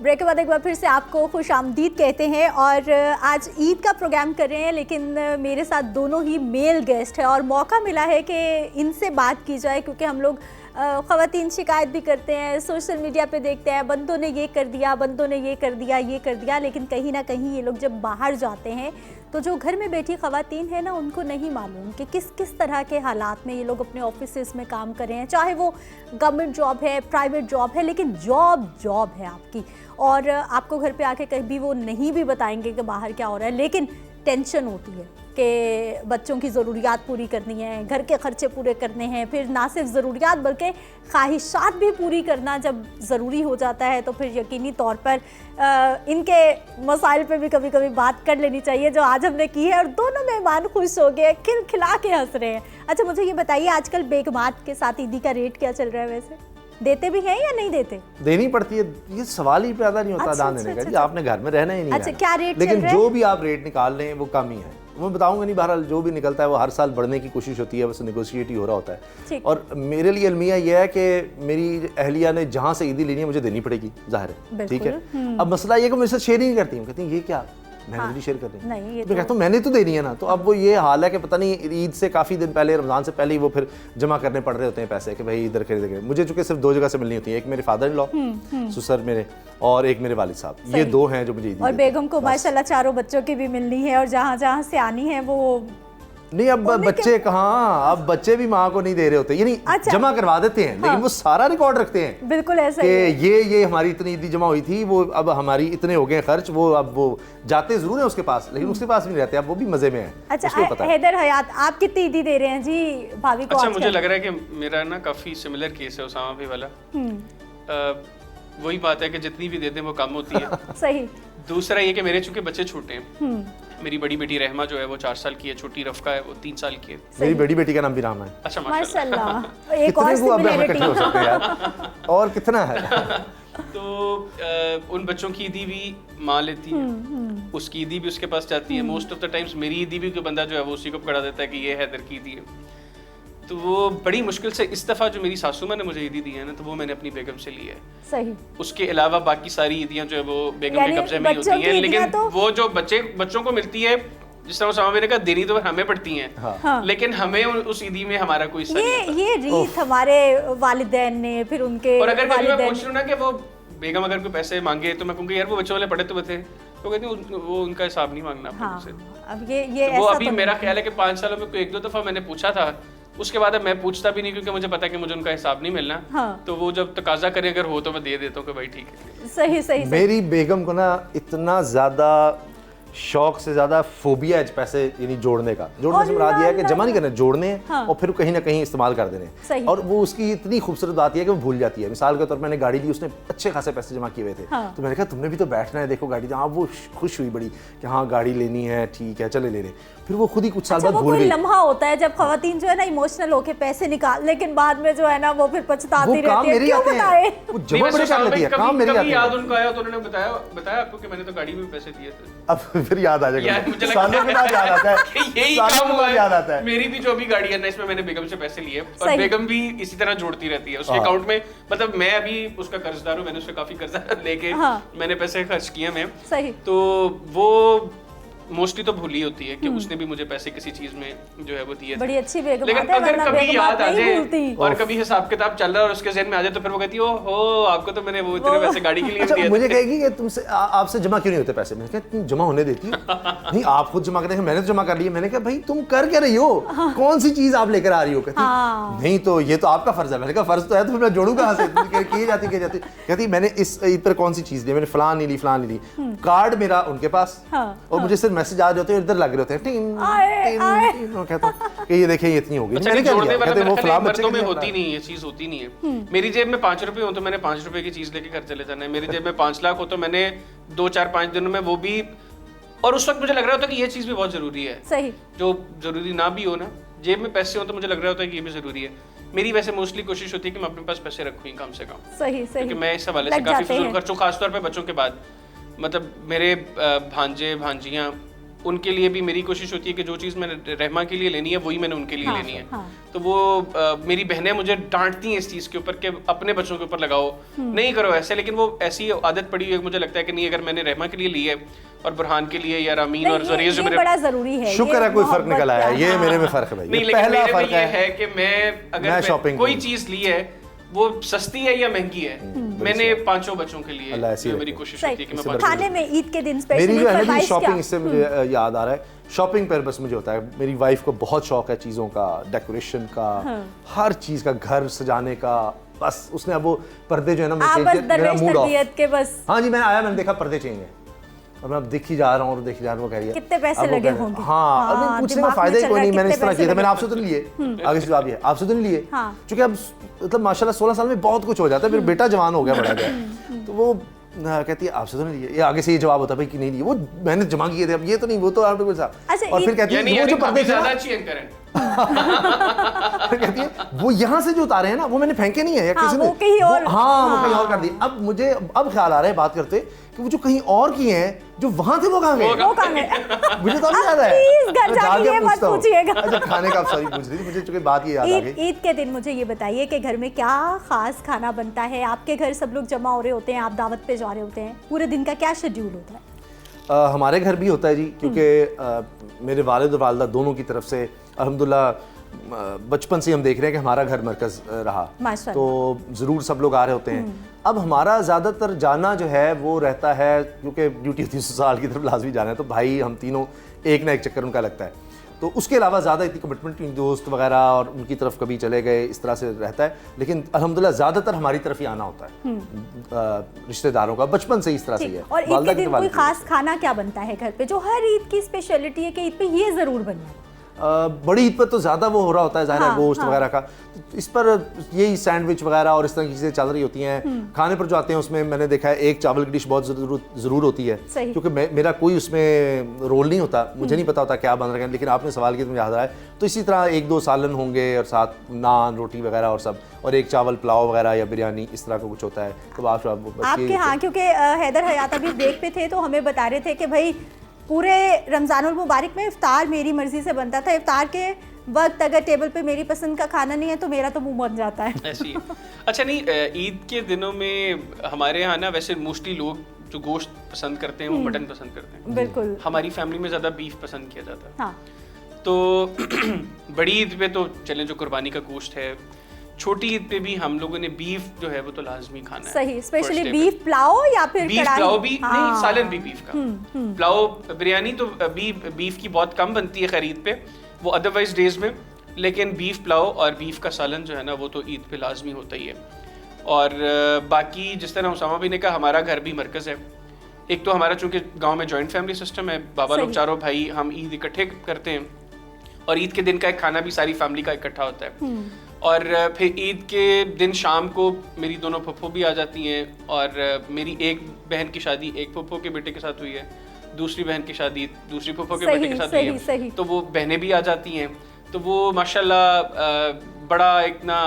Break के बाद एक बार फिर से आपको खुश आमदीद कहते हैं। और आज ईद का प्रोग्राम कर रहे हैं, लेकिन मेरे साथ दोनों ही मेल गेस्ट हैं और मौका मिला है कि इनसे बात की जाए, क्योंकि हम लोग ख़वातीन शिकायत भी करते हैं, सोशल मीडिया पे देखते हैं बंदों ने ये कर दिया, बंदों ने ये कर दिया, लेकिन कहीं ना कहीं ये लोग जब बाहर जाते हैं तो जो घर में बैठी ख़वातीन है ना, उनको नहीं मालूम कि किस किस तरह के हालात में ये लोग अपने ऑफिसेज में काम कर रहे हैं। चाहे वो गवर्नमेंट जॉब है, प्राइवेट जॉब है, लेकिन जॉब है आपकी, और आपको घर पे आके कभी वो नहीं भी बताएंगे कि बाहर क्या हो रहा है, लेकिन टेंशन होती है कि बच्चों की ज़रूरियात पूरी करनी है, घर के खर्चे पूरे करने हैं, फिर ना सिर्फ ज़रूरियात बल्कि ख्वाहिशात भी पूरी करना जब ज़रूरी हो जाता है तो फिर यकीनी तौर पर इनके मसाइल पे भी कभी कभी बात कर लेनी चाहिए, जो आज हमने की है। और दोनों मेहमान खुश हो गए, खिलखिला के हंस रहे हैं। अच्छा, मुझे ये बताइए, आजकल बेगमात के साथ ईदी का रेट क्या चल रहा है? वैसे देते भी हैं या नहीं देते? देनी पड़ती है, ये सवाल ही पैदा नहीं होता दान देने का जी, आपने घर में रहना ही नहीं। अच्छा, क्या रेट? लेकिन जो भी आप रेट निकाल रहे हैं वो कम ही है, मैं बताऊंगा नहीं। बहरहाल जो भी निकलता है वो हर साल बढ़ने की कोशिश होती है, बस नेगोशिएट ही हो रहा होता है। और मेरे लिए अलमिया यह है कि मेरी अहलिया ने जहाँ से ईदी लेनी है मुझे देनी पड़ेगी, जाहिर है, ठीक है। अब मसला ये कि मुझसे शेयर ही नहीं करती हूँ, कहती हैं ये क्या मैंने भी शेयर कर रही है, मैं कहता हूँ मैंने तो देनी है ना। तो अब वो ये हाल है कि पता नहीं ईद से काफ़ी दिन पहले, रमज़ान से पहले ही वो फिर जमा करने पड़ रहे होते हैं पैसे कि भाई इधर खरीद के। मुझे चूँकि सिर्फ दो जगह से मिलनी होती है, एक मेरे फादर इन लॉ ससुर मेरे, और एक मेरे वालिद साहब, ये दो हैं जो मुझे। और बेगम को माशाल्लाह चारों बच्चों की भी मिलनी है, और जहाँ जहाँ से आनी है वो नहीं। अब बच्चे कहाँ, अब बच्चे भी माँ को नहीं दे रहे होते, यानी अच्छा, जमा करवा देते हैं, लेकिन वो सारा रिकॉर्ड रखते हैं। बिल्कुल ऐसा कि ये हमारी इतनी ईदी जमा हुई थी, वो अब हमारी इतने हो गए खर्च, वो अब वो जाते जरूर है उसके पास, लेकिन उसके पास भी नहीं रहते, अब वो भी मजे में है। अच्छा, हैदर हयात, आप कितनी ईदी दे रहे हैं जी भाभी को? अच्छा, मुझे लग रहा है कि मेरा ना काफी सिमिलर केस है उसामा भाई वाला। वही बात है कि जितनी भी देते हैं वो कम होती है। सही। दूसरा ये कि मेरे चूंकि बच्चे छोटे हैं, मेरी बड़ी बेटी रहमा जो है वो 4 साल की है, छोटी रफ़का है वो 3 साल की है। मेरी बड़ी बेटी का नाम भी रामा है। अच्छा, माशाल्लाह। एक और सिमिलरिटी हो सकते हैं यार, और कितना है। तो उन बच्चों की ईदी भी माँ लेती है, उसकी ईदी भी उसके पास जाती है। मोस्ट ऑफ द टाइम्स मेरी ईदी भी कोई बंदा जो है वो उसी को पकड़ा देता है कि ये हैदर की ईदी है। तो वो बड़ी मुश्किल से इस दफ़ा जो मेरी सासू माँ ने मुझे ईदी दी है ना, तो वो मैंने अपनी बेगम से ली है। सही। उसके अलावा बाकी सारी ईदियाँ जो है वो बेगम के कब्जे में ही होती हैं, लेकिन वो जो बच्चों को मिलती है, जिस तरह उसामा भाई ने कहा, देनी तो हमें पड़ती हैं। हाँ। लेकिन हमें उस ईदी में हमारा कोई हिस्सा नहीं होता। ये रीत हमारे वालिदैन ने, फिर उनके, और अगर कभी मैं पूछ लूँ ना कि वो बेगम अगर कोई पैसे मांगे तो मैं कहूँगी यार वो बच्चों वाले पढ़े तो थे, तो कहती हूँ वो उनका हिसाब नहीं मांगना आपसे। अब ये वो अभी मेरा ख्याल है कि 5 सालों में कोई 1-2 दफा मैंने पूछा था, उसके बाद अब मैं पूछता भी नहीं, क्योंकि मुझे पता है कि मुझे उनका हिसाब नहीं मिलना। हाँ। तो वो जब तकाजा करें अगर हो तो मैं दे देता हूँ कि भाई ठीक है। सही। मेरी बेगम को ना इतना ज्यादा शौक से ज्यादा फोबिया है पैसे यानी जोड़ने का। जोड़ने से मुराद ये है कि जमा नहीं करने, जोड़ने हैं। हाँ। और फिर कहीं ना कहीं इस्तेमाल कर देने। और वो उसकी इतनी खूबसूरत बात है कि वो भूल जाती है। मिसाल के तौर पर मैंने गाड़ी ली, उसने अच्छे खासे पैसे जमा किए हुए थे। हाँ। तो मैंने कहा तुमने भी तो बैठना है, देखो गाड़ी। हाँ, वो खुश हुई बड़ी कि हाँ गाड़ी लेनी है, ठीक है चले ले रहे। फिर वो खुद ही कुछ साल बाद भूल गई। लम्हा होता है जब खवातीन जो है ना इमोशनल होके पैसे निकाल, लेकिन बाद में जो है ना वो फिर पछताती रहती है। क्यों बताए? वो जमा बड़े कर लेती है, काम मेरी आती है। याद उनको आया तो उन्होंने बताया आपको कि मैंने तो गाड़ी में पैसे दिए थे। अब फिर याद आ जाएगा, मुझे सालों के बाद याद आता है। यही काम हुआ याद आता है। मेरी भी जो भी गाड़ी है ना, इसमें मैंने बेगम से पैसे लिए, और बेगम भी इसी तरह जोड़ती रहती है उसके अकाउंट में। मतलब मैं अभी उसका कर्जदार हूँ, मैंने उससे काफी कर्जा लेके मैंने पैसे खर्च किए मैं। तो वो मोस्टली तो भूली होती है कि उसने भी मुझे पैसे किसी चीज में जो है वो दिए थे। बड़ी अच्छी बेगम। लेकिन अगर कभी याद आ जाए और कभी हिसाब किताब चल रहा है और उसके ज़हन में आ जाए तो फिर वो कहती है ओहो आपको तो मैंने वो इतने पैसे गाड़ी के लिए दिए थे। मुझे कहेगी कि तुमसे आपसे जमा क्यों नहीं होते पैसे? मैंने कहा तुम जमा होने देती नहीं, आप खुद जमा करते हैं, मैंने तो जमा कर लिया। मैंने कहा भाई तुम कर क्या रही हो, कौन सी चीज आप लेकर आ रही हो? कहती नहीं तो ये तो आपका फर्ज है। मैंने कहा फर्ज तो है तो फिर मैं जोड़ू कहाँ से? की जाती कहती मैंने इस ईद पर कौन सी चीज ली, मैंने फलान नहीं ली। कार्ड मेरा उनके पास, और मुझे सिर्फ मैसेज आ जाते हैं, इधर लग रहे होते हैं टिंग, कहता कि ये देखें ये इतनी होगी। मैंने क्या किया? कहते वो फलां बच्चे में होती नहीं, ये चीज होती नहीं है। मेरी जेब में 5 रुपए हो तो मैंने 5 रुपए की चीज लेके घर चले जाना है। मेरी जेब में 5 लाख हो तो मैंने 2-4-5 दिनों में वो भी, और उस वक्त मुझे लग रहा होता है कि ये चीज भी बहुत जरूरी है। सही। जो जरूरी ना भी हो ना, जेब में पैसे हो तो मुझे लग रहा होता है कि ये भी जरूरी है। मेरी वैसे मोस्टली कोशिश होती है कि मैं अपने पास पैसे रखूं कम से कम। सही। क्योंकि मैं इस हवाले से काफी फिजूल खर्चों, खासतौर पे बच्चों के बाद, मतलब मेरे भांजे भांजियां उनके लिए भी मेरी कोशिश होती है कि जो चीज़ मैंने रहमा के लिए लेनी है वही मैंने उनके लिए लेनी है। तो वो मेरी बहनें मुझे डांटती हैं इस चीज़ के ऊपर कि अपने बच्चों के ऊपर लगाओ, नहीं करो ऐसे, लेकिन वो ऐसी आदत पड़ी हुई है मुझे लगता है कि नहीं, अगर मैंने रहमा के लिए ली है और बुरहान के लिए या रामीन और ज़रिया जो मेरे, बड़ा जरूरी है, शुक्र है कोई फर्क निकल आया, ये मेरे में फर्क है भाई। नहीं, लेकिन मेरे में ये है कि मैं अगर कोई चीज़ ली है वो सस्ती है या महंगी है, मैंने 5 बच्चों के लिए मेरी कोशिश होती है कि मैं खाने में ईद के दिन स्पेशली मेरी जो है शॉपिंग, इससे मुझे याद आ रहा है, शॉपिंग पर बस मुझे होता है, मेरी वाइफ को बहुत शौक है चीज़ों का, डेकोरेशन का, हर चीज़ का, घर सजाने का, बस उसने अब वो पर्दे जो है ना मेरा मूड ऑफ, हाँ जी, मैंने आया, मैंने देखा पर्दे चाहिए और मैं अब देखी जा रहा हूँ और देखी जा रहा हूँ, कह रही है कितने पैसे लगे होंगे। हाँ, अभी पूछने का फायदा ही कोई नहीं, मैंने इस तरह किया था, मैंने आपसे तो नहीं लिए, आगे से जवाब ये आपसे तो नहीं लिए, क्योंकि अब मतलब माशाल्लाह 16 साल में बहुत कुछ हो जाता है, फिर बेटा जवान हो गया, बड़ा गया, तो वो कहती है आपसे तो नहीं लिए, ये आगे से ये जवाब होता है भाई कि नहीं लिए, वो मैंने जमा किए थे, अब ये तो नहीं, वो तो आप कुछ सा, और फिर कहती है वो जो पर्दे ज़्यादा अच्छी एंकर है, फिर कहती है वो यहाँ से जो उतारे हैं ना वो मैंने फेंके नहीं है या किसी ने, वो कहीं और कर दिए। अब मुझे अब ख्याल आ रहा है बात करते कि वो जो कहीं और किए हैं जो वहां थे वो कहाँ गए, मुझे तो नहीं याद है। अच्छा, खाने का आप सॉरी पूछ रही थी, मुझे चूंकि बात ये याद आ गई। ईद के दिन मुझे ये बताइए कि घर में क्या खास खाना बनता है, आपके घर सब लोग जमा हो रहे होते हैं, आप दावत पे जा रहे होते हैं, पूरे दिन का क्या शेड्यूल होता है? हमारे घर भी होता है जी, क्योंकि मेरे वालिद और वालिदा दोनों की तरफ से अल्हम्दुलिल्लाह बचपन से हम देख रहे हैं कि हमारा घर मरकज़ रहा, तो ज़रूर सब लोग आ रहे होते हैं। अब हमारा ज़्यादातर जाना जो है वो रहता है, क्योंकि ड्यूटी होती है ससुराल की तरफ लाजमी जाना है, तो भाई हम तीनों एक ना एक चक्कर उनका लगता है, तो उसके अलावा ज़्यादा इतनी कमिटमेंट नहीं, दोस्त वगैरह और उनकी तरफ कभी चले गए, इस तरह से रहता है, लेकिन अल्हम्दुलिल्लाह ज़्यादातर हमारी तरफ ही आना होता है रिश्तेदारों का, बचपन से इस तरह से ही है। और ईद के दिन कोई खास खाना क्या बनता है घर पे जो हर ईद की स्पेशलिटी है कि ईद पे ये ज़रूर बनना है? बड़ी ईद पर तो ज़्यादा वो हो रहा होता है ज़ाहिर है, गोश्त वगैरह का, इस पर यही सैंडविच वगैरह और इस तरह की चीज़ें चल रही होती हैं। खाने पर जो आते हैं उसमें मैंने देखा है एक चावल की डिश बहुत ज़रूर होती है, क्योंकि मेरा कोई उसमें रोल नहीं होता, मुझे नहीं पता होता क्या बन रहा है, लेकिन आपने सवाल किया तो मुझे याद आया, तो इसी तरह 1-2 सालन होंगे और साथ नान रोटी वगैरह और सब, और एक चावल पुलाव वगैरह या बिरयानी, इस तरह का कुछ होता है। तो आपके हाँ, क्योंकि हैदर हयात अभी ब्रेक पे थे तो हमें बता रहे थे कि भाई पूरे रमज़ानुल मुबारक में इफ्तार मेरी मर्जी से बनता था, इफ्तार के वक्त अगर टेबल पे मेरी पसंद का खाना नहीं है तो मेरा तो मुंह बन जाता है। ऐसी अच्छा नहीं, ईद के दिनों में हमारे यहाँ ना वैसे मोस्टली लोग जो गोश्त पसंद करते हैं वो मटन पसंद करते हैं, बिल्कुल। हमारी फैमिली में ज़्यादा बीफ पसंद किया जाता है। हाँ। तो बड़ी ईद पे तो चलें जो कुर्बानी का गोश्त है, छोटी ईद पे भी हम लोगों ने बीफ जो है वो तो लाजमी खाना है। सही, स्पेशली बीफ पुलाव या फिर बीफ पुलाव भी नहीं, सालन भी बीफ का, पुलाव बिरयानी तो बीफ की बहुत कम बनती है खरीद पे, वो अदरवाइज डेज में, लेकिन बीफ पुलाव और बीफ का सालन जो है ना वो तो ईद पे लाजमी होता ही है। और बाकी जिस तरह उसामा भी ने कहा, हमारा घर भी मरकज़ है, एक तो हमारा चूँकि गाँव में जॉइंट फैमिली सिस्टम है, बाबा लोग चारों भाई हम ईद इकट्ठे करते हैं, और ईद के दिन का एक खाना भी सारी फैमिली का इकट्ठा होता है। और फिर ईद के दिन शाम को मेरी दोनों फुफ्फो भी आ जाती हैं, और मेरी एक बहन की शादी एक फुफ्फो के बेटे के साथ हुई है, दूसरी बहन की शादी दूसरी फुफ्फो के बेटे के साथ हुई है, तो वो बहनें भी आ जाती हैं, तो वो माशाल्लाह बड़ा एक ना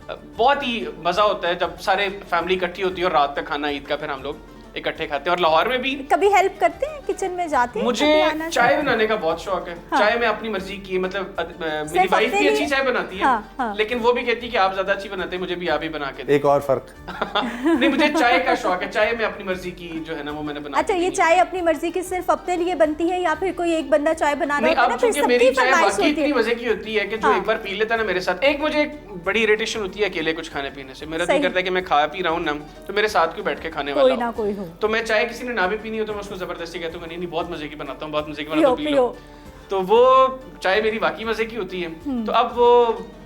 बहुत ही मज़ा होता है जब सारे फैमिली इकट्ठी होती है और रात का खाना ईद का फिर हम लोग इकट्ठे खाते हैं। और लाहौर में भी कभी हेल्प करते हैं, किचन में जाते हैं? मुझे चाय बनाने का बहुत शौक है। हाँ। चाय मैं अपनी मर्जी की, मतलब मेरी वाइफ भी अच्छी चाय बनाती है। हाँ। लेकिन वो भी कहती है कि आप ज्यादा अच्छी बनाते हैं, मुझे भी आप ही बना के दे। एक और फर्क नहीं, मुझे चाय का शौक है, चाय में अपनी मर्जी की जो है ना वो मैंने बना। अच्छा, ये चाय अपनी मर्जी की सिर्फ अपने लिए बनती है या फिर कोई एक बंदा चाय बना रहा है? अब मेरी चाय बाकी इतनी मजे की होती है कि जो एक बार पी लेता है ना मेरे साथ, एक मुझे बड़ी इरिटेशन होती है अकेले कुछ खाने पीने से, मेरा दिल करता है कि मैं खा पी रहा हूँ ना तो मेरे साथ क्यों बैठ के खाने वाला कोई हो, तो मैं चाय किसी ने ना भी पीनी हो तो मैं उसको जबरदस्ती कहता हूँ नहीं बहुत मजे की बनाता हूँ, बहुत मजे की बनाता हूँ, पी लो। तो वो चाय मेरी वाकई मजे की होती है। तो अब वो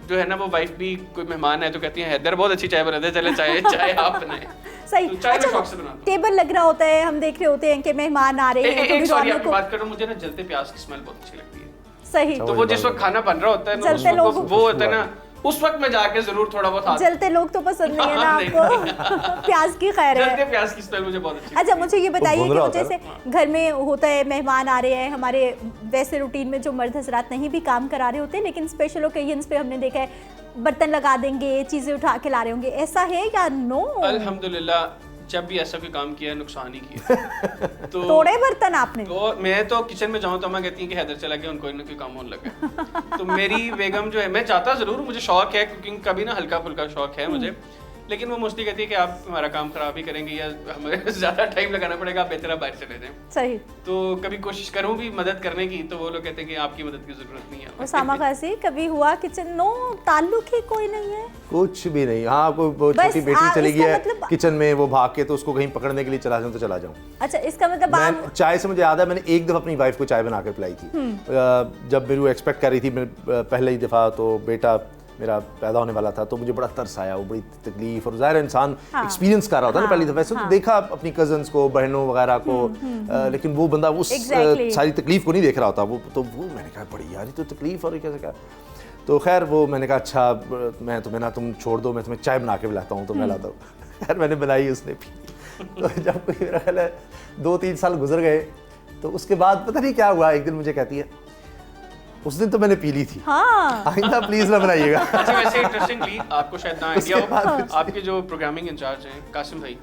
जो है ना वो वाइफ भी कोई मेहमान है तो कहती है हैदर बहुत अच्छी चाय बनाते हैं, चले चाय आप बनाएं। सही। तो चाय में शौक से बनाता हूं। टेबल लग रहा होता है, हम देख रहे होते हैं कि मेहमान आ रहे हैं, सॉरी आपकी बात कर रहा हूं, मुझे ना जलते प्याज की स्मेल बहुत अच्छी लगती है। सही। तो वो जिस वक्त खाना बन रहा होता है ना वो होता है ना उस वक्त में जाके जरूर थोड़ा बहुत जलते लोग तो पसंद नहीं है ना आपको? प्याज की खैर है, जलते प्याज की स्मेल मुझे बहुत अच्छी। अच्छा, मुझे ये बताइए कि जैसे घर में होता है मेहमान आ रहे हैं, हमारे वैसे रूटीन में जो मर्द हजरात नहीं भी काम करा रहे होते, लेकिन स्पेशल ओकेजन्स पे हमने देखा है बर्तन लगा देंगे, चीजें उठा के ला रहे होंगे, ऐसा है या नो? अल्हम्दुलिल्लाह जब भी ऐसा कोई काम किया नुकसान ही किया। तो तोड़े बर्तन आपने? तो मैं तो किचन में जाऊँ तो अम्मा कहती है कि हैदर चला गया, उनको कोई काम होने लगा। तो मेरी बेगम जो है, मैं चाहता ज़रूर, मुझे शौक है कुकिंग का भी ना, हल्का फुल्का शौक है मुझे, लेकिन वो मोस्टली कहती है कि आप हमारा काम खराब ही करेंगे या हमें ज़्यादा टाइम लगाना पड़ेगा, आप बेहतर बाहर चले जाएं। सही। तो कभी कोशिश करूँ भी मदद करने की, तो वो लोग कहते हैं कि आपकी मदद की ज़रूरत नहीं है। उसामा काजी, कभी हुआ किचन नो ताल्लुक ही कोई नहीं है? कुछ भी नहीं। हाँ, कोई छोटी बेटी चली गई है किचन में, वो भाग के तो उसको कहीं पकड़ने के लिए चला जाऊँ तो चला जाऊँ। अच्छा, इसका मतलब चाय से मुझे याद है, मैंने एक दफ़ा अपनी वाइफ को चाय बना कर पिलाई थी। जब मेरी वो एक्सपेक्ट कर रही थी, पहले ही दफ़ा तो बेटा मेरा पैदा होने वाला था, तो मुझे बड़ा तरस आया, वो बड़ी तकलीफ, और ज़ाहिर इंसान एक्सपीरियंस कर रहा होता है ना पहली दफ़ा। वैसे तो देखा अपनी कजन्स को, बहनों वगैरह को, लेकिन वो बंदा उस सारी तकलीफ को नहीं देख रहा होता। वो मैंने कहा बड़ी यार ये तो तकलीफ, और कैसे क्या। तो खैर वो मैंने कहा अच्छा तुम छोड़ दो, मैं तुम्हें चाय बना के पिलाता हूँ। तो मैं लाता हूँ। खैर मैंने बनाई, उसने पी। तो जब कोई मेरा ख्याल है 2-3 साल गुजर गए, तो उसके बाद पता नहीं क्या हुआ, एक दिन मुझे कहती है उस दिन तो मैंने पी ली थी, हाँ। आइंदा प्लीज ना बनाइएगा। अच्छा, वैसे इंटरेस्टिंगली आपको शायद ना आइडिया हो, आपके जो प्रोग्रामिंग इंचार्ज हैं कासिम भाई,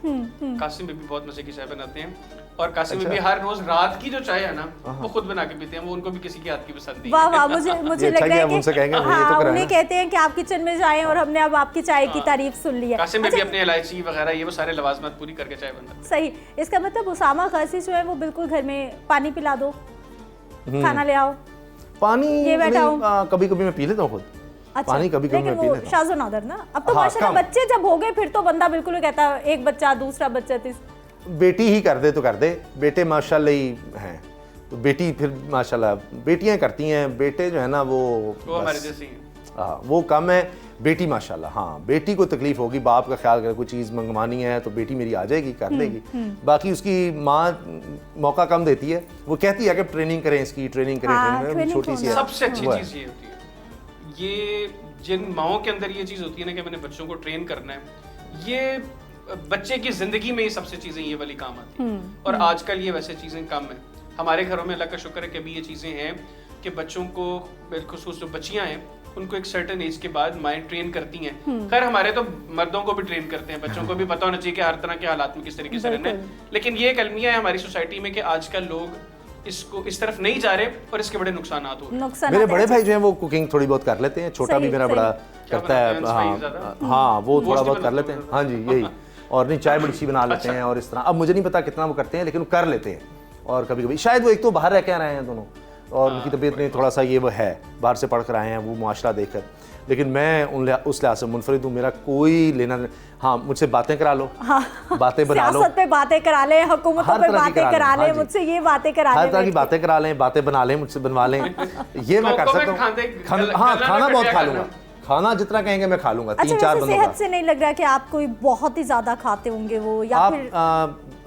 कासिम भी बहुत मजे की चाय बनाते हैं, और कासिम भी हर रोज रात की जो चाय है ना वो खुद बना के पीते हैं, वो उनको भी किसी की हाथ की पसंद नहीं। वाह वाह, मुझे लग रहा है कि उनसे कहेंगे उन्हें कहते हैं कि आप किचन में जाएं और हमने अब आपकी चाय की तारीफ सुन ली है। कासिम भी अपने इलायची वगैरह ये वो सारे लवाजमात पूरी करके चाय बनाते हैं। सही। इसका मतलब उसामा काजी जो है वो बिल्कुल घर में पानी पिला दो, खाना ले आओ, पानी कभी कभी मैं पी लेता हूँ खुद। अच्छा, पानी कभी कभी मैं पी लेता हूँ। शाज़ो नादर ना। अब तो माशाल्लाह बच्चे जब हो गए फिर तो बंदा बिल्कुल ही कहता है एक बच्चा, दूसरा बच्चा, बेटी ही कर दे तो कर दे, बेटे माशाल्लाह ही हैं, तो बेटी फिर माशाल्लाह बेटियां करती हैं, बेटे जो है ना वो हमारे जैसे ही। हाँ, वो कम है। बेटी माशाल्लाह, हाँ, बेटी को तकलीफ होगी, बाप का ख्याल करे, कोई चीज़ मंगवानी है तो बेटी मेरी आ जाएगी, कर लेगी। बाकी उसकी माँ मौका कम देती है, वो कहती है कि ट्रेनिंग करें, इसकी ट्रेनिंग करें, छोटी सी है। सबसे अच्छी चीज़ ये होती है, ये जिन माओं के अंदर ये चीज़ होती है ना कि मैंने बच्चों को ट्रेन करना है, ये बच्चे की ज़िंदगी में ये सबसे चीज़ें ये वाली काम आती हैं, और आजकल ये वैसे चीज़ें कम है। हमारे घरों में अल्लाह का शुक्र है कि अभी ये चीज़ें हैं कि बच्चों को, बिलखुसूस जो बच्चियाँ हैं उनको एक सर्टेन एज के बाद माएँ ट्रेन करती हैं। खैर हमारे तो मर्दों को भी ट्रेन करते हैं, बच्चों को भी पता होना चाहिए कि हर तरह के हालात में किस तरीके से रहना है। लेकिन ये एक अलमिया है हमारी सोसाइटी में कि आजकल लोग इसको इस तरफ नहीं जा रहे और इसके बड़े नुकसान होते हैं। मेरे बड़े भाई जो हैं वो कुकिंग थोड़ी बहुत कर लेते हैं, छोटा भी मेरा बड़ा करता है। हाँ, वो थोड़ा बहुत कर लेते हैं। हाँ जी, यही। और नहीं, चाय बड़ी अच्छी बना लेते हैं और इस तरह। अब मुझे नहीं पता कितना वो करते हैं, लेकिन वो कर लेते हैं। और कभी कभी शायद वो एक तो बाहर रह के आ रहे हैं दोनों, और उनकी तबीयत में थोड़ा सा ये वो है, बाहर से पढ़ कर आए हैं वो मुआशरा देखकर, लेकिन मैं उस लिहाज से मुनफरिद हूँ, मेरा कोई लेना नहीं। हाँ, मुझसे बातें करा लो, बातें बना लो, सियासत पे बातें करा लें, हुकूमतों पे बातें करा लें, मुझसे ये बातें करा लें, हर तरह की बातें करा लें, बातें बना लें, मुझसे बनवा लें, ये मैं कर सकता हूँ। हाँ, खाना बहुत खा लूँगा, खाना जितना कहेंगे मैं खा लूँगा। 3-4 बंदों का। सेहत से नहीं लग रहा कि आप कोई बहुत ही ज़्यादा खाते होंगे वो, या फिर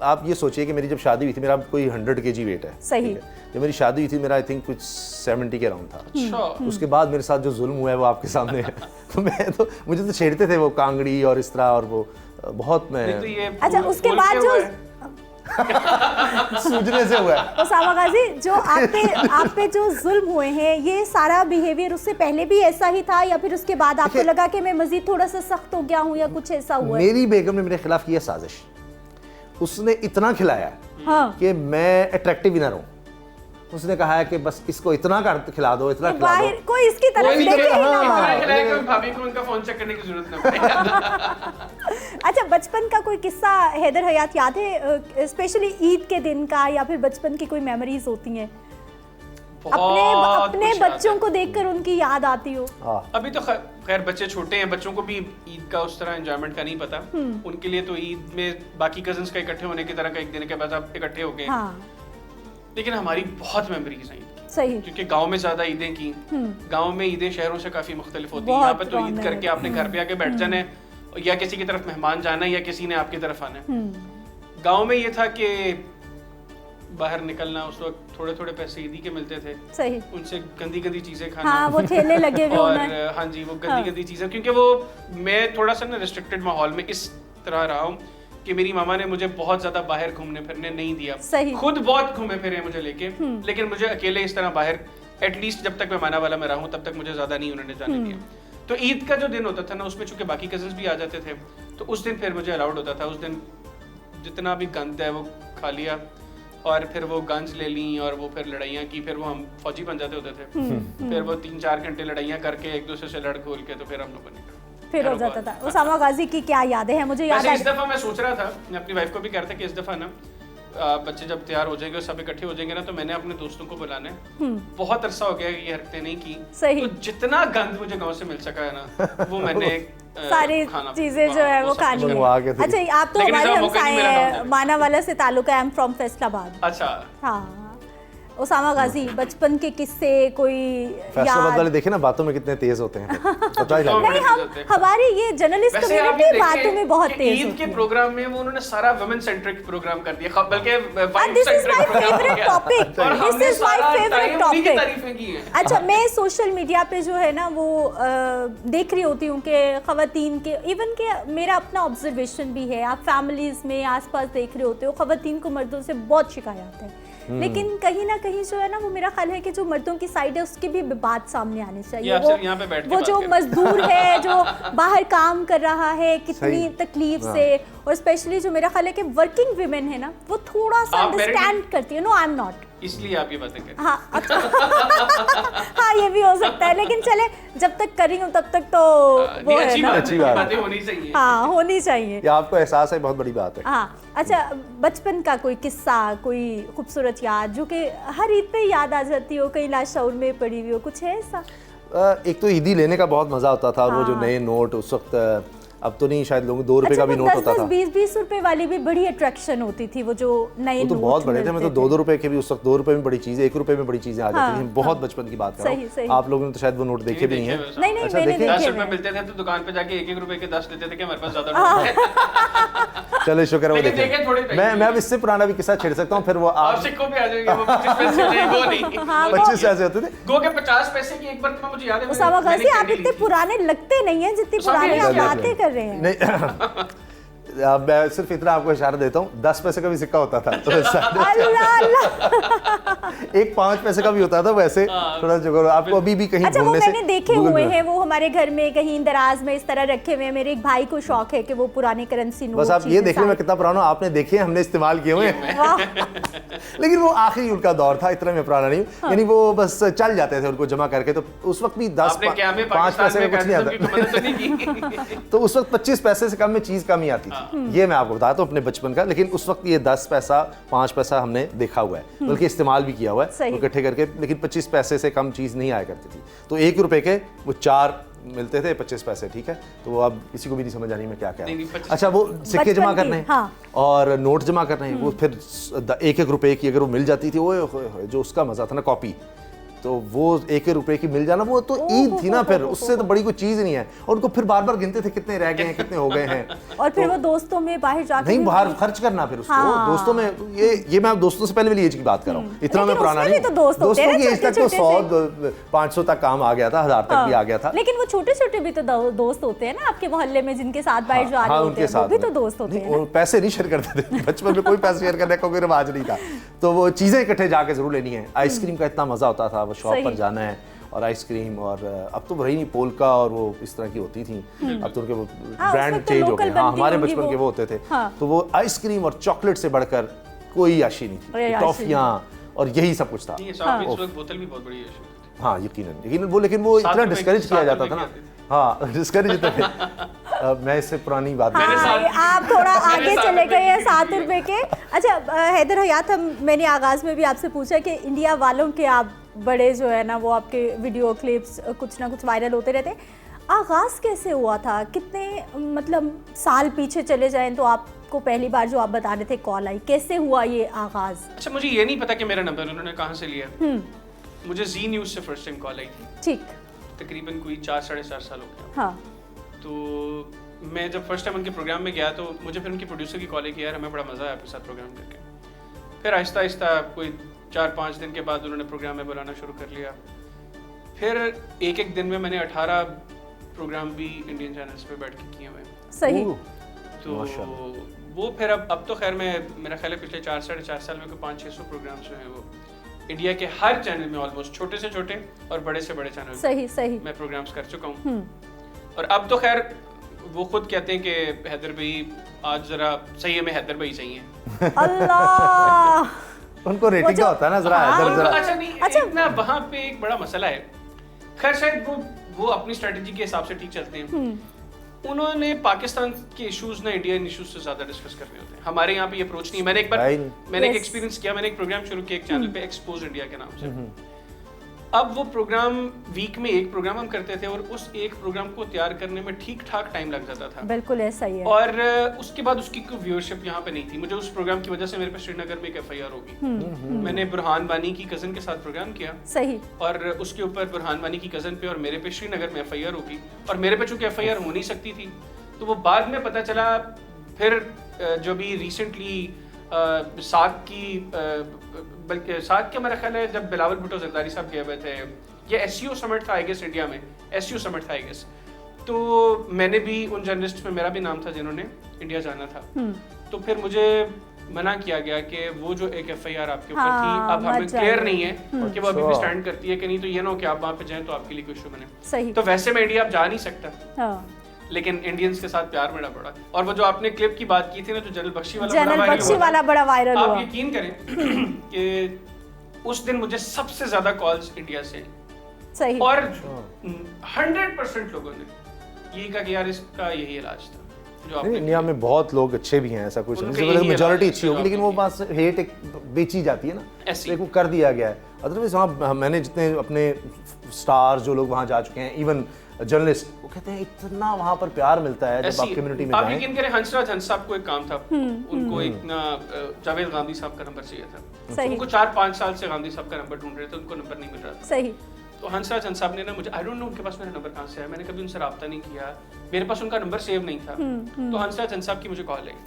आप ये सोचिए कि मेरी जब शादी हुई थी, मेरा कोई 100 kg वेट है। सही। जब मेरी शादी हुई थी मेरा आई थिंक कुछ 70 के अराउंड था। उसके बाद मेरे साथ जो जुल्म हुआ है वो आपके सामने है। तो मुझे तो छेड़ते थे वो कांगड़ी और इस तरह, और वो बहुत मैं। अच्छा, उसके बाद जो सूझने से हुआ है। उसामा गाजी, जो आप पे जो जुल्म हुए हैं, ये सारा बिहेवियर उससे पहले भी ऐसा ही था, या फिर उसके बाद आपको लगा कि मैं मजीद थोड़ा सा सख्त हो गया हूँ, या कुछ ऐसा हुआ? मेरी बेगम ने मेरे खिलाफ किया साजिश। उसने इतना खिलाया कि मैं अट्रैक्टिव ही ना रहूं। उसने कहा है कि बस इसको इतना खिला दो, इतना खिला दो, कोई इसकी तरफ भाभी को उनका फोन चेक करने की जरूरत ना पड़े। अच्छा, बचपन का कोई किस्सा हैदर हयात याद है, स्पेशली ईद के दिन का, या फिर बचपन की कोई मेमोरीज होती हैं अपने बच्चों को देखकर उनकी याद आती हो? अभी तो खैर बच्चे छोटे हैं, बच्चों को भी ईद का उस तरह एंजॉयमेंट का नहीं पता। उनके लिए तो ईद में बाकी कजिन्स का इकट्ठे होने की तरह का एक दिन के बाद आप इकट्ठे हो गए। लेकिन हमारी बहुत मेमोरीज हैं ईद की। सही। क्योंकि गांव में ज्यादा ईदें की, गांव में ईदें शहरों से काफी मुख्तलिफ होती है। यहाँ पे तो ईद करके आपने घर पे आके बैठ जाना है, या किसी की तरफ मेहमान जाना है, या किसी ने आपकी तरफ आना है। गाँव में ये था कि बाहर निकलना, उस वक्त थोड़े थोड़े पैसे ईदी के मिलते थे। सही। उनसे गंदी गंदी चीजें खाना। हाँ, वो ठेले लगे हुए और हाँ जी, वो गंदी गंदी चीजें, क्योंकि वो मैं थोड़ा सा ना रिस्ट्रिक्टेड माहौल में इस तरह रहा हूँ कि मेरी मामा ने मुझे बहुत ज्यादा बाहर घूमने फिरने नहीं दिया। सही। खुद बहुत घूमे फिरे मुझे लेके, लेकिन मुझे अकेले इस तरह बाहर, एटलीस्ट जब तक मैं माना वाला में रहा हूँ तब तक मुझे ज्यादा नहीं उन्होंने जाने दिया। तो ईद का जो दिन होता था ना, उसमें चूंकि बाकी कजिन्स भी आ जाते थे, तो उस दिन फिर मुझे अलाउड होता था। उस दिन जितना भी गंद है वो खा लिया और फिर वो गन्स ले ली और वो फिर लड़ाइयाँ की, फिर वो हम फौजी बन जाते होते थे। फिर वो 3-4 घंटे लड़ाइयाँ करके एक दूसरे से लड़ खोल के तो फिर हम लोगों ने फिर हो जाता था। उसामा गाजी की क्या यादें हैं? मुझे याद है इस दफा मैं सोच रहा था, मैं अपनी वाइफ को भी कह रहा था कि इस दफा ना बच्चे जब तैयार हो जाएंगे सब इकट्ठे हो जाएंगे ना, तो मैंने अपने दोस्तों को बुलाना है। बहुत अरसा हो गया ये हरकतें नहीं की, तो जितना गंद मुझे गांव से मिल सका है ना वो मैंने सारी चीजें जो है वो खानी है। अच्छा, आप तो हमारे हमसाए हैं, मानावाला से ताल्लुक है, आई एम फ्रॉम फैसलाबाद। अच्छा हाँ, उसामा गाजी बचपन के किस्से कोई फैसलाबाद वाले देखे ना बातों में कितने तेज होते हैं, पता ही नहीं। नहीं, हम हमारी ये जर्नलिस्ट कम्युनिटी बातों में बहुत तेज ईद के प्रोग्राम में वो उन्होंने सारा वुमेन सेंट्रिक प्रोग्राम कर दिया, बल्कि this is my favourite topic, this is my favourite topic. अच्छा, मैं सोशल मीडिया पे जो है ना वो देख रही होती हूँ कि खवातीन के, इवन के मेरा अपना ऑब्जर्वेशन भी है, आप फैमिलीज में आसपास देख रहे होते हो खवातीन को मर्दों से बहुत शिकायत है, लेकिन कहीं ना कहीं जो है ना वो मेरा ख्याल है कि जो मर्दों की साइड है उसकी भी बात सामने आनी चाहिए। वो जो मजदूर है जो बाहर काम कर रहा है कितनी तकलीफ से, और स्पेशली जो मेरा ख्याल है कि वर्किंग विमेन है ना वो थोड़ा सा अंडरस्टैंड करती है। नो, आई एम नॉट, इसलिए आप ये बातें करें। हाँ हाँ, ये भी हो सकता है, लेकिन चले जब तक कर रही हूँ तब तक तो वो है ना, अच्छी बात होनी चाहिए। हाँ, होनी चाहिए। ये आपको एहसास है, बहुत बड़ी बात है। हाँ, अच्छा, बचपन का कोई किस्सा, कोई खूबसूरत याद जो कि हर ईद पे याद आ जाती हो, कहीं लाशऊर में पड़ी हुई हो, कुछ है ऐसा? एक तो ईदी लेने का बहुत मजा होता था, और वो जो नए नोट उस वक्त, अब तो नहीं शायद लोगों 2 रुपए का भी नोट होता था। 20-20 रुपए वाली भी बड़ी अट्रैक्शन होती थी, वो जो नए नोट तो बहुत बड़े थे। मैं तो 2-2 रुपए के भी उस वक्त 2 रुपए में बड़ी चीजें, 1 रुपए में बड़ी चीजें आ जाती थी। बहुत बचपन की बात कर रहा हूं, आप लोगों ने तो शायद वो नोट देखे भी नहीं है। नहीं, मैंने देखे। 10 रुपए मिलते थे तो दुकान पे जाके 1-1 रुपए के 10 लेते थे कि हमारे पास ज्यादा। चलो शुक्र है वो देखे। मैं अब इससे पुराना भी किस्सा छेड़ सकता हूं, फिर वो आप सिक्कों पे आ जाएंगे, वो 25 पैसे नहीं, वो नहीं 25 पैसे होते थे। गो के 50 पैसे की एक बार मुझे याद है। उसामा गाजी, आप इतने पुराने लगते नहीं हैं जितनी पुरानी आप बातें कर रहे हैं। नहीं, अब मैं सिर्फ इतना आपको इशारा देता हूँ, 10 पैसे का भी सिक्का होता था तो एक 5 पैसे का भी होता था, वैसे थोड़ा जुगाड़ आपको अभी भी कहीं अच्छा, वो मैंने देखे हुए हैं, वो हमारे घर में कहीं दराज में इस तरह रखे हुए हैं। मेरे एक भाई को शौक है कि वो पुराने करेंसी नोट, बस आप ये देख लो मैं कितना पुराना हूं, आपने देखे हैं, हमने इस्तेमाल किए हुए हैं। लेकिन वो आखिरी उनका दौर था, इतना मैं पुराना नहीं हूँ, यानी वो बस चल जाते थे उनको जमा करके, तो उस वक्त भी 10-5 पैसे में कुछ नहीं आता। तो उस वक्त 25 पैसे से कम में चीज कम ही आती थी, ये मैं आपको बताता हूँ अपने बचपन का। लेकिन उस वक्त ये 10 पैसा 5 पैसा हमने देखा हुआ है, बल्कि इस्तेमाल भी किया हुआ है इकट्ठे करके, लेकिन 25 पैसे से कम चीज़ नहीं आया करती थी। तो 1 रुपए के वो 4 मिलते थे, 25 पैसे, ठीक है। तो वो अब किसी को भी नहीं समझ आनी मैं क्या कह रहा हूँ। अच्छा, वो सिक्के जमा करने हैं, हाँ, और नोट जमा करने हैं, वो फिर 1-1 रुपए की अगर वो मिल जाती थी, वो जो उसका मजा था ना, कॉपी, तो वो 1 रुपए की मिल जाना, वो तो ईद थी ना, फिर उससे तो बड़ी कोई चीज नहीं है। और उनको फिर बार बार गिनते थे कितने रह गए हैं, कितने हो गए हैं, और फिर वो दोस्तों में बाहर जाके नहीं बाहर खर्च करना, फिर उसको दोस्तों में, ये मैं दोस्तों से पहले वाली एज की बात कर रहा हूँ, इतना मैं पुराना नहीं। दोस्तों की एज तक तो 100-500 तक काम आ गया था, 1000 तक भी आ गया था। लेकिन वो छोटे छोटे भी तो दोस्त होते हैं ना आपके मोहल्ले में, जिनके साथ बाहर जो आते हैं, वो भी तो दोस्त होते हैं। पैसे नहीं शेयर करते थे बचपन में, कोई पैसे शेयर करने का कोई रिवाज नहीं था, तो वो चीजें इकट्ठे जाके जरूर लेनी है। आइसक्रीम का इतना मजा होता था, वो शॉप पर जाना है और आइसक्रीम, और अब तो रही नहीं पोल्का और वो इस तरह की होती थी, अब तो उनके वो ब्रांड चेंज हो गए। हाँ, हमारे बचपन के वो होते थे, तो वो आइसक्रीम और चॉकलेट से बढ़कर कोई आशी नहीं थी, टॉफियाँ और यही सब कुछ था। बोतल भी बहुत बड़ी है, हाँ यकीनन वो, लेकिन वो इतना डिस्करेज किया जाता था ना, हाँ डिस्करेज थे। मैं इससे पुरानी बात आप थोड़ा आगे चले गए हैं 7 रुपए के। अच्छा हैदर हयात, मैंने आगाज में भी आपसे पूछा कि इंडिया वालों के आप बड़े जो है ना वो आपके वीडियो क्लिप्स कुछ ना कुछ वायरल होते रहते, आगाज कैसे हुआ था? कितने मतलब साल पीछे चले जाएं तो आपको पहली बार जो आप बता रहे थे कॉल आई, कैसे हुआ ये आगाज? अच्छा, मुझे ये नहीं पता कि मेरा नंबर उन्होंने कहाँ से लिया। मुझे जी न्यूज़ से फर्स्ट टाइम कॉल आई थी, ठीक, तकरीबन कोई 4-4.5 साल हो गया। हाँ, तो मैं जब फर्स्ट टाइम उनके प्रोग्राम में गया तो मुझे फिर उनके प्रोड्यूसर की कॉल आई कि यार हमें बड़ा मज़ा आया आपके साथ प्रोग्राम करके। फिर आहिस्ता आहिस्ता कोई 4-5 दिन के बाद उन्होंने प्रोग्राम में बुलाना शुरू कर लिया। फिर एक दिन में मैंने 18 प्रोग्राम भी इंडियन चैनल्स पे बैठ के किए हुए हैं। सही। तो वो फिर अब तो खैर मेरा ख्याल है पिछले 4-4.5 साल में कोई 500-600 प्रोग्राम्स जो हैं वो इंडिया के हर चैनल में, ऑलमोस्ट छोटे से छोटे और बड़े से बड़े चैनल, सही मैं प्रोग्राम्स कर चुका हूँ। और अब तो खैर वो खुद कहते हैं कि हैदर भाई आज जरा सही हमें हैदर भाई चाहिए। अल्लाह उनको रेटिंग का होता है ना जरा हैदर जरा। अच्छा नहीं, एक ना वहाँ पे एक बड़ा मसला है। खैर शायद वो अपनी स्ट्रेटजी के हिसाब से ठीक चलते हैं। उन्होंने पाकिस्तान के इश्यूज ना इंडियन इश्यूज से ज्यादा डिस्कस करने होते हैं। हमारे यहाँ पे ये अप्रोच नहीं है। मैंने एक एक्सपीरियंस किया, मैंने एक प्रोग्राम शुरू किया एक चैनल पे एक्सपोज इंडिया के नाम से। अब वो प्रोग्राम वीक में एक प्रोग्राम हम करते थे और उस एक प्रोग्राम को तैयार करने में ठीक ठाक टाइम लग जाता था। बिल्कुल ऐसा ही है। और उसके बाद उसकी कोई व्यूअरशिप यहाँ पे नहीं थी। मुझे उस प्रोग्राम की वजह से मेरे पे श्रीनगर में एक FIR होगी। मैंने बुरहान वानी की कजन के साथ प्रोग्राम किया, सही, और उसके ऊपर बुरहान वानी की कजन पे और मेरे पे श्रीनगर में FIR होगी। और मेरे पे चूंकि FIR हो नहीं सकती थी, तो वो बाद में पता चला। फिर जो भी रिसेंटली साग की बल्कि साग के मेरा ख्याल है जब बिलावल भुट्टो जरदारी साहब गए हुए थे, ये SCO समिट था आई गेस इंडिया में, SCO समिट था आई गेस, तो मैंने भी उन जर्नलिस्ट में मेरा भी नाम था जिन्होंने इंडिया जाना था। तो फिर मुझे मना किया गया कि वो जो एक FIR आपके ऊपर थी, अब हमें क्लियर नहीं है कि वो अभी भी स्टैंड करती है कि नहीं, तो ये ना हो कि आप वहाँ पे जाएं तो आपके लिए कोई इशू बने। तो वैसे मैं इंडिया अब जा नहीं सकता, लेकिन इंडियंस के साथ प्यार मेरा बड़ा। और वो जो आपने क्लिप की बात की थी ना, जो जनरल बख्शी वाला बड़ा वायरल हुआ, आप यकीन करें कि उस दिन मुझे सबसे ज्यादा कॉल्स इंडिया से, सही, और 100% लोगों ने यही कहा कि यार इसका यही इलाज था। जो इंडिया में बहुत लोग अच्छे भी हैं, ऐसा कुछ नहीं, मेजॉरिटी अच्छी होगी, लेकिन वो बात हेट एक बेची जाती है ना, एक वो कर दिया गया है। अदरवाइज वहाँ मैंने जितने अपने स्टार जो लोग वहाँ जा चुके हैं, इवन जर्नलिस्ट, वो कहते हैं इतना वहाँ पर प्यार मिलता है जब आप कम्युनिटी में जाएं। आप यकीन करें, हंसराज हंस साहब को एक काम था, उनको एक ना जावेद गांधी साहब का नंबर चाहिए था। उनको 4-5 साल से गांधी साहब का नंबर ढूंढ रहे थे, उनको नंबर नहीं मिल रहा था। सही। तो हंसराज हंस साहब ने ना मुझे, आई डोंट नो उनके पास मेरा नंबर कहाँ से आया, मैंने कभी उनसे रब्ता नहीं किया, मेरे पास उनका नंबर सेव नहीं था। तो हंसराज हंस साहब की मुझे कॉल आई,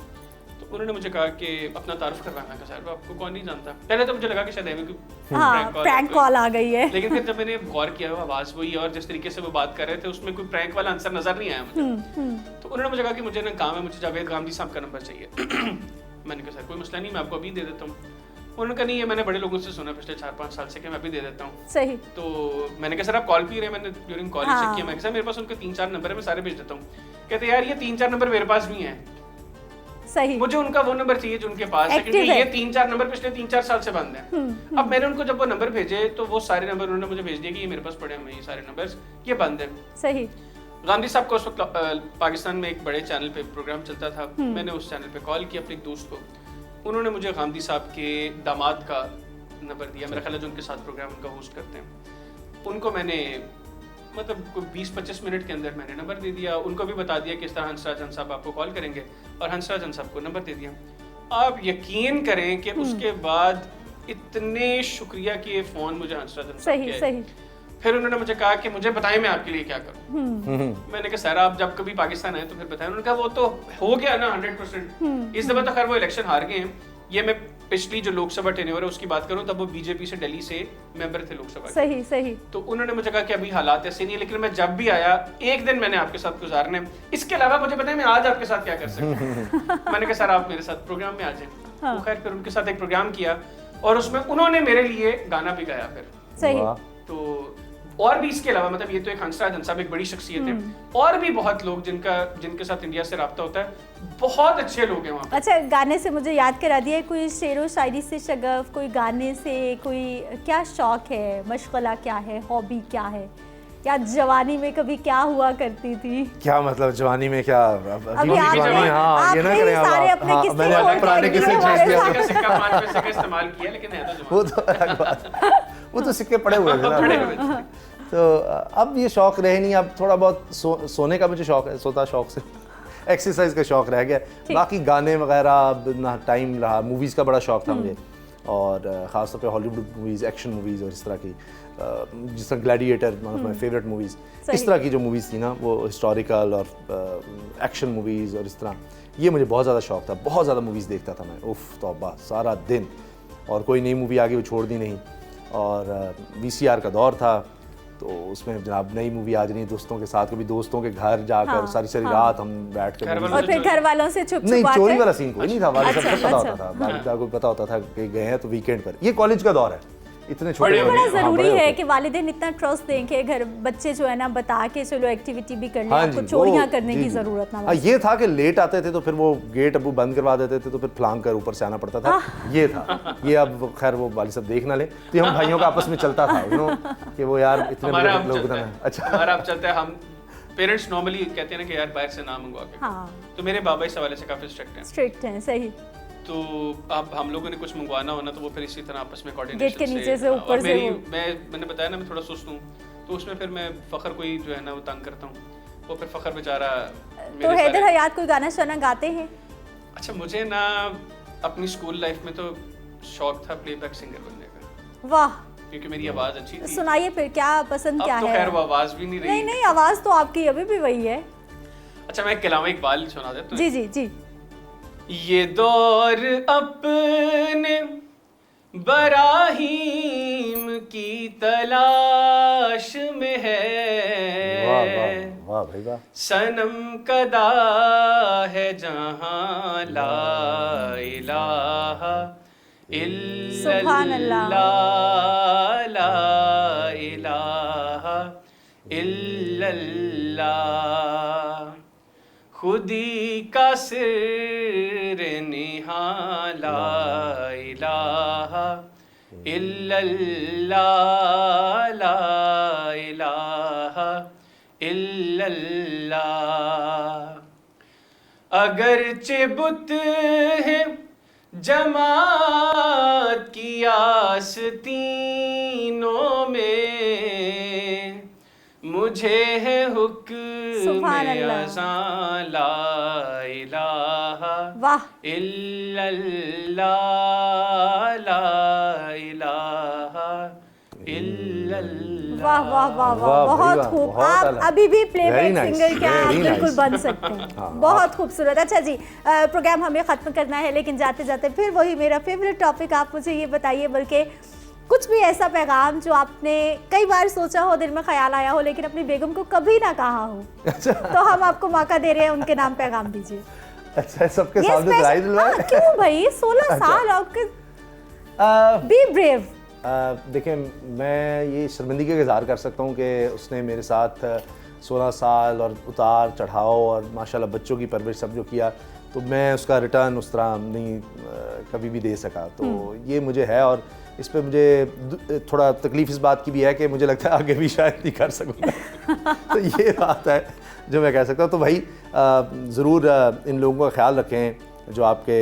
तो उन्होंने मुझे कहा कि अपना तारुफ करवाना है। सर आपको कौन नहीं जानता। पहले तो मुझे लगा कि शायद प्रैंक कॉल आ गई है, लेकिन फिर जब मैंने गौर किया आवाज वही और जिस तरीके से वो बात कर रहे थे उसमें कोई प्रैंक वाला आंसर नजर नहीं आया मुझे। तो उन्होंने मुझे कहा कि मुझे ना काम है, मुझे जावेद गांधी साहब का नंबर चाहिए। मैंने कहा सर कोई मसला नहीं, मैं आपको अभी दे देता हूँ। उन्होंने कहा नहीं, ये मैंने बड़े लोगों से सुना पिछले 4-5 साल से कि मैं अभी दे देता हूँ। सही। तो मैंने कहा सर आप कॉल भी रहे, मैंने ड्यूरिंग कॉल चेक किया, मैं कहा मेरे पास उनके 3-4 नंबर है, मैं सारे भेज देता हूँ। कहते यार ये 3-4 नंबर मेरे पास भी हैं। सही। मुझे उनका वो नंबर चाहिए जो उनके पास है, क्योंकि ये 3-4 नंबर पिछले 3-4 साल से बंद हैं। अब मैंने उनको जब वो नंबर भेजे तो वो सारे नंबर उन्होंने मुझे भेज दिए कि ये मेरे पास पड़े हुए ये सारे नंबर्स, ये बंद है। सही। गांधी साहब का उस वक्त पाकिस्तान में एक बड़े चैनल पे प्रोग्राम चलता था, मैंने उस चैनल पे कॉल किया अपने एक दोस्त को, उन्होंने मुझे गांधी साहब के दामाद का नंबर दिया, मेरा ख्याल है जो उनके साथ प्रोग्राम उनका होस्ट करते हैं। उनको मैंने मतलब कोई 20-25 मिनट के अंदर मैंने नंबर दे दिया, उनको भी बता दिया कि इस तरह हंसराज हंस साहब आपको कॉल करेंगे, और हंसराज हंस साहब को नंबर दे दिया। आप यकीन करें कि उसके बाद इतने शुक्रिया कि फ़ोन मुझे हंसराज हंस साहब के आए। फिर उन्होंने मुझे कहा कि मुझे बताएं मैं आपके लिए क्या करूं। मैंने कहा सर आप जब कभी पाकिस्तान आए तो फिर बताएं। उन्होंने कहा वो तो हो गया ना 100%। इस दफा तो खैर वो इलेक्शन हार गए हैं। ये मैं पिछली जो लोकसभा टेन्योर है उसकी बात करूं, तब वो बीजेपी से दिल्ली से मेंबर थे लोकसभा के। सही सही। तो उन्होंने मुझे कहा कि अभी हालात ऐसे नहीं है, लेकिन मैं जब भी आया एक दिन मैंने आपके साथ गुजारने, इसके अलावा मुझे पता है मैं आज आपके साथ क्या कर सकता हूँ। मैंने कहा सर आप मेरे साथ प्रोग्राम में आ जाए। तो खैर फिर उनके साथ एक प्रोग्राम किया और उसमें उन्होंने मेरे लिए गाना भी गाया फिर। सही। तो और भी इसके अलावा मतलब ये तो एक हंसराज हंस साहब एक बड़ी शख्सियत है, और भी बहुत लोग जिनके साथ इंडिया से राब्ता होता है, बहुत अच्छे लोग हैं वहाँ पे। अच्छा गाने से मुझे याद करा दिया, कोई शेरो शायरी से शगफ, कोई गाने से, कोई क्या शौक है, मशगला क्या है, हॉबी क्या है, या जवानी में कभी क्या हुआ करती थी? क्या मतलब जवानी में क्या अभी जवानी? हाँ ये ना करें आप, हाँ मैंने अपने पुराने किस्से छेड़ दिया, सिक्का 5 पैसे का इस्तेमाल किया, लेकिन है तो जवानी। वो तो अलग बात, वो तो सिक्के पड़े हुए थे ना। तो अब ये शौक रहे नहीं, अब थोड़ा बहुत सोने का मुझे शौक है, सोता शौक से एक्सरसाइज का शौक रह गया, बाकी गाने वगैरह ना टाइम रहा। मूवीज़ का बड़ा शौक था मुझे, और ख़ासतौर पे हॉलीवुड मूवीज़, एक्शन मूवीज़ और इस तरह की, जिस तरह gladiator one of my favourite movies, इस तरह की जो मूवीज़ थी ना, वो हिस्टोरिकल और एक्शन मूवीज़ और इस तरह, ये मुझे बहुत ज़्यादा शौक था। बहुत ज़्यादा मूवीज़ देखता था मैं, उफ़ तौबा, सारा दिन, और कोई नई मूवी आ गई वो छोड़ दी नहीं। और VCR का दौर था, तो उसमें जनाब नई मूवी आ जानी दोस्तों के साथ, कभी दोस्तों के घर जाकर सारी रात हम बैठ कर, और फिर घर वालों से छुप नहीं, चोरी वाला सीन कोई नहीं था, वाले सबको पता होता था, वालिदा को पता होता था कि गए हैं तो वीकेंड पर। ये कॉलेज का दौर है, इतने छोटे बड़ा जरूरी है कि वालिदैन इतना ट्रस्ट दें कि घर बच्चे जो है ना बता के चलो एक्टिविटी भी कर लें, आपको चोरियां करने की जरूरत ना हो। ये था कि लेट आते थे तो फिर वो गेट अबू बंद करवा देते थे, तो फिर फलांग कर ऊपर से आना पड़ता था। ये था, ये अब खैर वो वाली सब देख ना ले, तो हम भाइयों का आपस में चलता था कि वो यार इतने लोग। अच्छा, हमारा अब चलता है, हम पेरेंट्स नॉर्मली कहते हैं ना कि यार बाहर से ना मंगवा के, तो मेरे बाबा इस हवाले से काफी स्ट्रिक्ट हैं। सही। तो अब हम लोगों ने कुछ मंगवाना होना तो वो फिर इसी तरह आपस में कोऑर्डिनेशन गेट के नीचे से ऊपर से मैंने बताया ना मैं थोड़ा सुस्त हूँ, तो उसमें फिर मैं फखर कोई जो है ना वो तंग करता हूँ, वो फिर फखर बेचारा। तो हैदर हयात कोई गाना शाना गाते हैं? अच्छा, मुझे ना अपनी स्कूल लाइफ में तो शौक था प्लेबैक सिंगर बनने का। वाह, क्योंकि मेरी आवाज अच्छी थी। सुनाइए फिर, क्या पसंद क्या है? तो खैर वो आवाज भी नहीं रही। नहीं, आवाज तो आपकी अभी भी वही है। अच्छा, मैं कलाम इकबाल सुना देता हूँ। जी। ये दौर अपने बराहीम की तलाश में है। वाह भाई वाह। सनम कदा है जहां ला इलाहा इल्लल्लाह, ला इलाहा इल्लल्लाह, खुदी का सिर निहा ला इलाहा इल्लल्लाह, ला इलाहा इल्लल्लाह। अगरचे बुत है जमात की आस्तीनों में, मुझे है हुक्म अज़ां ला इलाहा इल्लल्लाह, ला इलाहा इल्लल्लाह। वाह वाह वाह वाह, बहुत खूब। आप अभी भी प्लेबैक सिंगर क्या आप बिल्कुल बन सकते हैं। बहुत खूबसूरत। अच्छा जी, प्रोग्राम हमें ख़त्म करना है, लेकिन जाते जाते फिर वही मेरा फेवरेट टॉपिक, आप मुझे ये बताइए, बल्कि कुछ भी ऐसा पैगाम जो आपने कई बार सोचा हो, दिल में ख्याल आया हो, लेकिन अपनी बेगम को कभी ना कहा हो। तो हम आपको मौका दे रहे हैं, उनके नाम पैगाम दीजिए। अच्छा, सबके सामने क्यों भाई, 16 साल आपके, बी ब्रेव। देखिए, मैं ये शर्मिंदगी का इज़हार कर सकता हूँ कि उसने मेरे साथ 16 साल और उतार चढ़ाव और माशाल्लाह बच्चों की परवरिश सब जो किया, तो मैं उसका रिटर्न उस तरह नहीं कभी भी दे सका। तो ये मुझे है, और इस पे मुझे थोड़ा तकलीफ़ इस बात की भी है कि मुझे लगता है आगे भी शायद नहीं कर सकूँगा। तो ये बात है जो मैं कह सकता हूँ। तो भाई ज़रूर इन लोगों का ख्याल रखें जो आपके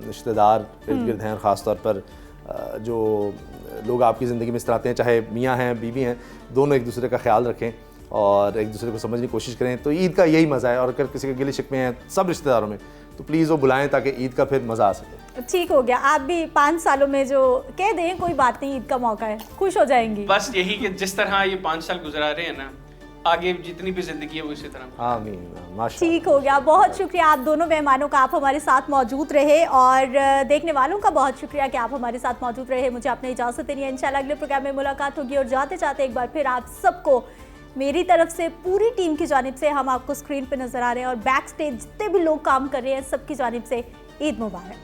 रिश्तेदार इर्द गिर्द हैं, ख़ास तौर पर जो लोग आपकी ज़िंदगी में इस तरह आते हैं, चाहे मियाँ हैं बीवी हैं, दोनों एक दूसरे का ख्याल रखें और एक दूसरे को समझने की कोशिश करें। तो ईद का यही मज़ा है, और अगर किसी के गिले शिकवे हैं सब रिश्तेदारों में, तो प्लीज़ वो बुलाएं ताकि ईद का फिर मज़ा आ सके। ठीक हो गया, आप भी 5 सालों में जो कह दें कोई बात नहीं, ईद का मौका है, खुश हो जाएंगी। बस यही कि जिस तरह ये 5 साल गुजरा रहे हैं ना, आगे जितनी भी जिंदगी है वो इसी तरह। आमीन, माशाअल्लाह। ठीक हो गया, बहुत शुक्रिया आप दोनों मेहमानों का, आप हमारे साथ मौजूद रहे, और देखने वालों का बहुत शुक्रिया कि आप हमारे साथ मौजूद रहे। मुझे आपने इजाज़त देनी है, इंशाल्लाह अगले प्रोग्राम में मुलाकात होगी। और जाते जाते एक बार फिर आप सबको मेरी तरफ से, पूरी टीम की जानिब से, हम आपको स्क्रीन पर नज़र आ रहे हैं और बैक स्टेज जितने भी लोग काम कर रहे हैं सबकी जानिब से ईद मुबारक।